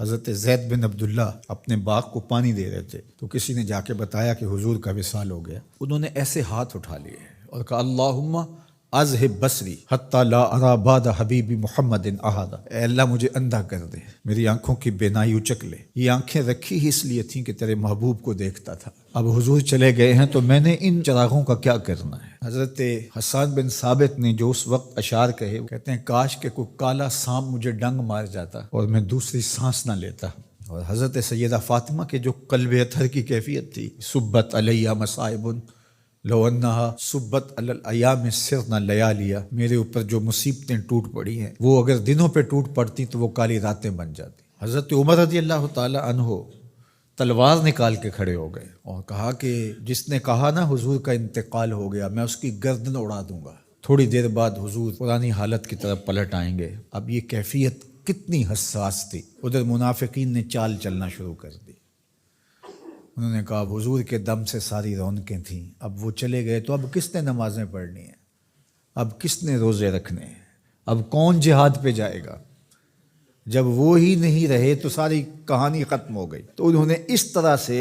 حضرت زید بن عبداللہ اپنے باغ کو پانی دے رہے تھے تو کسی نے جا کے بتایا کہ حضور کا وصال ہو گیا۔ انہوں نے ایسے ہاتھ اٹھا لیے اور کہا اللہم اذہب بصری حتی لا ارا بعد حبیبی محمد احدا، اے اللہ مجھے اندھا کر دے، میری آنکھوں کی بینائی اچک لے۔ یہ آنکھیں رکھی ہی اس لیے تھیں کہ تیرے محبوب کو دیکھتا تھا، اب حضور چلے گئے ہیں تو میں نے ان چراغوں کا کیا کرنا ہے۔ حضرت حسان بن ثابت نے جو اس وقت اشعار کہے، وہ کہتے ہیں کاش کہ کوئی کالا سانپ مجھے ڈنگ مار جاتا اور میں دوسری سانس نہ لیتا۔ اور حضرت سیدہ فاطمہ کے جو قلب اطہر کی کیفیت تھی، سبت علیہ مصائب لو انہا سبت علی الایام سرنا لیالیا، میرے اوپر جو مصیبتیں ٹوٹ پڑی ہیں وہ اگر دنوں پہ ٹوٹ پڑتی تو وہ کالی راتیں بن جاتی۔ حضرت عمر رضی اللہ تعالی عنہ تلوار نکال کے کھڑے ہو گئے اور کہا کہ جس نے کہا نا حضور کا انتقال ہو گیا میں اس کی گردن اڑا دوں گا۔ تھوڑی دیر بعد حضور پرانی حالت کی طرف پلٹ آئیں گے۔ اب یہ کیفیت کتنی حساس تھی، ادھر منافقین نے چال چلنا شروع کر دی۔ انہوں نے کہا حضور کے دم سے ساری رونقیں تھیں، اب وہ چلے گئے تو اب کس نے نمازیں پڑھنی ہیں، اب کس نے روزے رکھنے ہیں، اب کون جہاد پہ جائے گا؟ جب وہ ہی نہیں رہے تو ساری کہانی ختم ہو گئی۔ تو انہوں نے اس طرح سے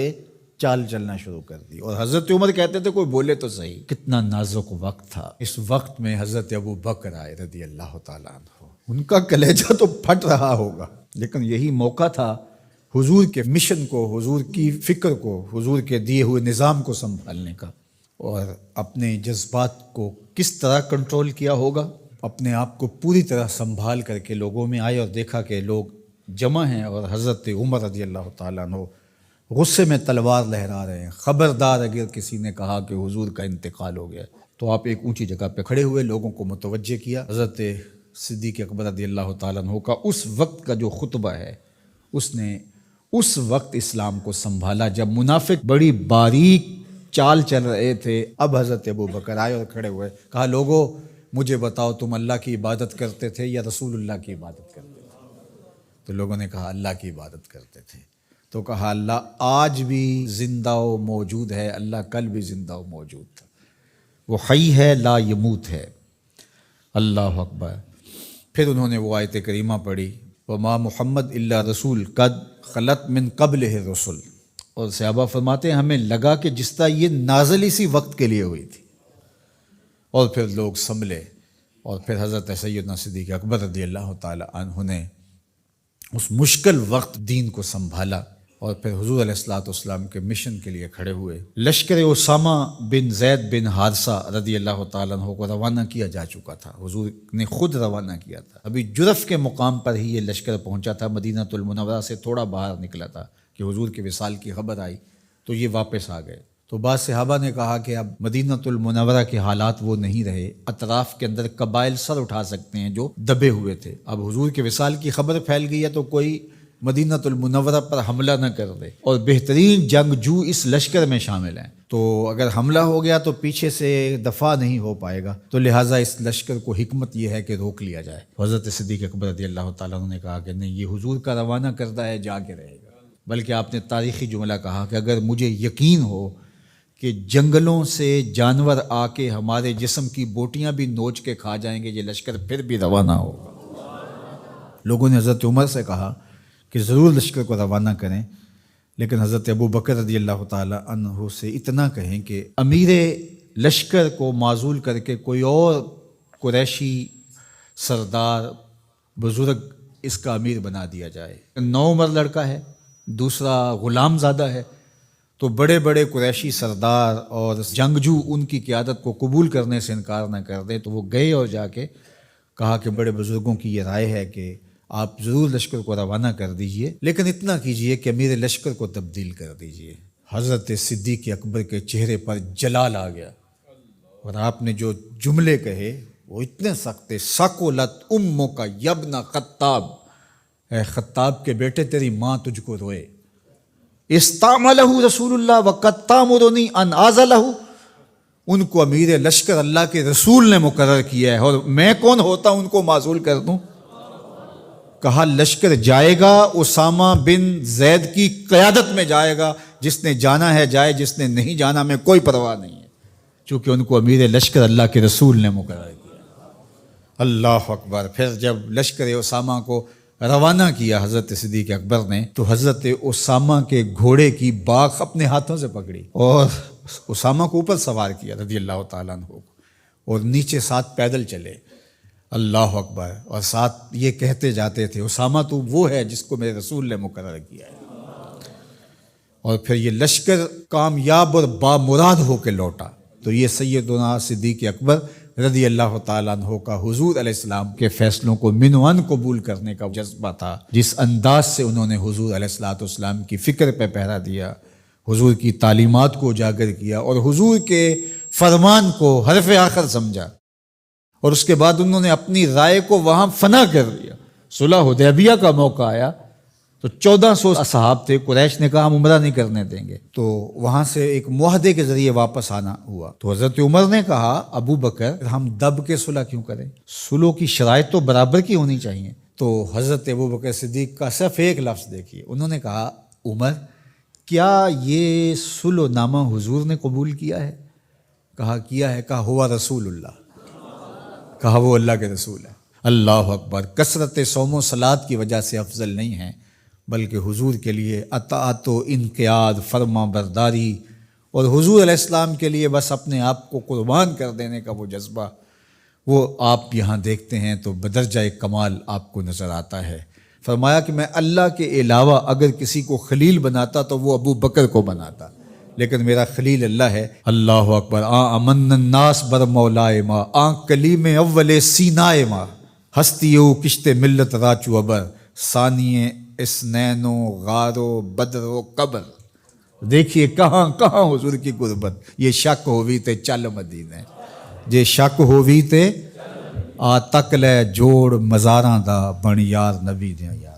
چال چلنا شروع کر دی اور حضرت عمر کہتے تھے کوئی بولے تو صحیح۔ کتنا نازک وقت تھا۔ اس وقت میں حضرت ابو بکر آئے رضی اللہ تعالیٰ عنہ، ان کا کلیجہ تو پھٹ رہا ہوگا، لیکن یہی موقع تھا حضور کے مشن کو، حضور کی فکر کو، حضور کے دیے ہوئے نظام کو سنبھالنے کا، اور اپنے جذبات کو کس طرح کنٹرول کیا ہوگا۔ اپنے آپ کو پوری طرح سنبھال کر کے لوگوں میں آئے اور دیکھا کہ لوگ جمع ہیں اور حضرت عمر رضی اللہ تعالیٰ عنہ غصے میں تلوار لہرا رہے ہیں۔ خبردار اگر کسی نے کہا کہ حضور کا انتقال ہو گیا تو آپ ایک اونچی جگہ پہ کھڑے ہوئے، لوگوں کو متوجہ کیا۔ حضرت صدیق اکبر رضی اللہ تعالیٰ عنہ کا اس وقت کا جو خطبہ ہے، اس نے اس وقت اسلام کو سنبھالا جب منافق بڑی باریک چال چل رہے تھے۔ اب حضرت ابو بکر آئے اور کھڑے ہوئے، کہا لوگو مجھے بتاؤ تم اللہ کی عبادت کرتے تھے یا رسول اللہ کی عبادت کرتے تھے؟ تو لوگوں نے کہا اللہ کی عبادت کرتے تھے۔ تو کہا اللہ آج بھی زندہ و موجود ہے، اللہ کل بھی زندہ و موجود تھا، وہ حی ہے لا یموت ہے۔ اللہ اکبر۔ پھر انہوں نے وہ آیت کریمہ پڑھی وما محمد الا رسول قد خلت من قبلہ الرسل، اور صحابہ فرماتے ہیں ہمیں لگا کہ جس طرح یہ نازل اسی وقت کے لیے ہوئی تھی۔ اور پھر لوگ سنبھلے اور پھر حضرت سیدنا صدیق اکبر رضی اللہ تعالی عنہ نے اس مشکل وقت دین کو سنبھالا اور پھر حضور علیہ الصلوۃ والسلام کے مشن کے لیے کھڑے ہوئے۔ لشکر اسامہ بن زید بن حارثہ رضی اللہ تعالیٰ عنہ کو روانہ کیا جا چکا تھا، حضور نے خود روانہ کیا تھا۔ ابھی جرف کے مقام پر ہی یہ لشکر پہنچا تھا، مدینہ المنورہ سے تھوڑا باہر نکلا تھا کہ حضور کے وصال کی خبر آئی تو یہ واپس آ گئے۔ تو بعض صحابہ نے کہا کہ اب مدینہ المنورہ کے حالات وہ نہیں رہے، اطراف کے اندر قبائل سر اٹھا سکتے ہیں جو دبے ہوئے تھے، اب حضور کے وصال کی خبر پھیل گئی ہے تو کوئی مدینہ المنورہ پر حملہ نہ کر دے، اور بہترین جنگجو اس لشکر میں شامل ہیں، تو اگر حملہ ہو گیا تو پیچھے سے دفاع نہیں ہو پائے گا، تو لہٰذا اس لشکر کو حکمت یہ ہے کہ روک لیا جائے۔ حضرت صدیق اکبر رضی اللہ تعالیٰ عنہ نے کہا کہ نہیں، یہ حضور کا روانہ کردہ ہے، جا کے رہے گا۔ بلکہ آپ نے تاریخی جملہ کہا کہ اگر مجھے یقین ہو کہ جنگلوں سے جانور آ کے ہمارے جسم کی بوٹیاں بھی نوچ کے کھا جائیں گے، یہ لشکر پھر بھی روانہ ہوگا۔ لوگوں نے حضرت عمر سے کہا کہ ضرور لشکر کو روانہ کریں، لیکن حضرت ابو بکر رضی اللہ تعالی عنہ سے اتنا کہیں کہ امیر لشکر کو معزول کر کے کوئی اور قریشی سردار بزرگ اس کا امیر بنا دیا جائے۔ 9 عمر لڑکا ہے، دوسرا غلام زادہ ہے، تو بڑے بڑے قریشی سردار اور جنگجو ان کی قیادت کو قبول کرنے سے انکار نہ کر دیں، تو وہ گئے اور جا کے کہا کہ بڑے بزرگوں کی یہ رائے ہے کہ آپ ضرور لشکر کو روانہ کر دیجئے، لیکن اتنا کیجئے کہ امیر لشکر کو تبدیل کر دیجئے۔ حضرت صدیق اکبر کے چہرے پر جلال آ گیا اور آپ نے جو جملے کہے وہ اتنے سخت تھے، ثقلت امک یا ابن خطاب، اے خطاب کے بیٹے تیری ماں تجھ کو روئے۔ استعملہ رسول اللہ وقد تامرنی ان اعزلہ، ان کو امیر لشکر اللہ کے رسول نے مقرر کیا ہے اور میں کون ہوتا ان کو معزول کر دوں؟ کہا لشکر جائے گا، اسامہ بن زید کی قیادت میں جائے گا، جس نے جانا ہے جائے، جس نے نہیں جانا میں کوئی پرواہ نہیں ہے، چونکہ ان کو امیر لشکر اللہ کے رسول نے مقرر کیا۔ اللہ اکبر۔ پھر جب لشکر اسامہ کو روانہ کیا حضرت صدیق اکبر نے تو حضرت اسامہ کے گھوڑے کی باک اپنے ہاتھوں سے پکڑی اور اسامہ کو اوپر سوار کیا رضی اللہ تعالیٰ عنہ کو، اور نیچے ساتھ پیدل چلے، اللہ اکبر، اور ساتھ یہ کہتے جاتے تھے اسامہ تو وہ ہے جس کو میرے رسول نے مقرر کیا ہے۔ اور پھر یہ لشکر کامیاب اور بامراد ہو کے لوٹا۔ تو یہ سیدنا صدیق اکبر رضی اللہ تعالیٰ عنہ کا حضور علیہ السلام کے فیصلوں کو من و عن قبول کرنے کا جذبہ تھا، جس انداز سے انہوں نے حضور علیہ السلام کی فکر پہ پہرا دیا، حضور کی تعلیمات کو اجاگر کیا اور حضور کے فرمان کو حرف آخر سمجھا، اور اس کے بعد انہوں نے اپنی رائے کو وہاں فنا کر دیا۔ صلح حدیبیہ کا موقع آیا تو 1400 اصحاب تھے، قریش نے کہا ہم عمرہ نہیں کرنے دیں گے، تو وہاں سے ایک معاہدے کے ذریعے واپس آنا ہوا۔ تو حضرت عمر نے کہا ابو بکر ہم دب کے صلح کیوں کریں، صلح کی شرائط تو برابر کی ہونی چاہیے۔ تو حضرت ابو بکر صدیق کا صرف ایک لفظ دیکھیے، انہوں نے کہا عمر کیا یہ صلح نامہ حضور نے قبول کیا ہے؟ کہا کیا ہے۔ کہا ہوا رسول اللہ، کہا وہ اللہ کے رسول ہے۔ اللہ اکبر، کثرت صوم و صلات کی وجہ سے افضل نہیں ہے، بلکہ حضور کے لیے اطاعت و انقیاد، فرما برداری، اور حضور علیہ السلام کے لیے بس اپنے آپ کو قربان کر دینے کا وہ جذبہ، وہ آپ یہاں دیکھتے ہیں تو بدرجہ کمال آپ کو نظر آتا ہے۔ فرمایا کہ میں اللہ کے علاوہ اگر کسی کو خلیل بناتا تو وہ ابو بکر کو بناتا، لیکن میرا خلیل اللہ ہے۔ اللہ اکبر، امن الناس بر مولائے ما، کلیم اول سینائے ما، ہستیو کشت ملت راچو ابر، ثانیے اسنین و غار و بدر و قبر۔ دیکھیے کہاں کہاں حضور کی قربت۔ یہ شک ہووی تے چل مدینے، یہ شک ہووی تے آ تک لے جوڑ مزاراں دا بن یار نبی دیاں یار۔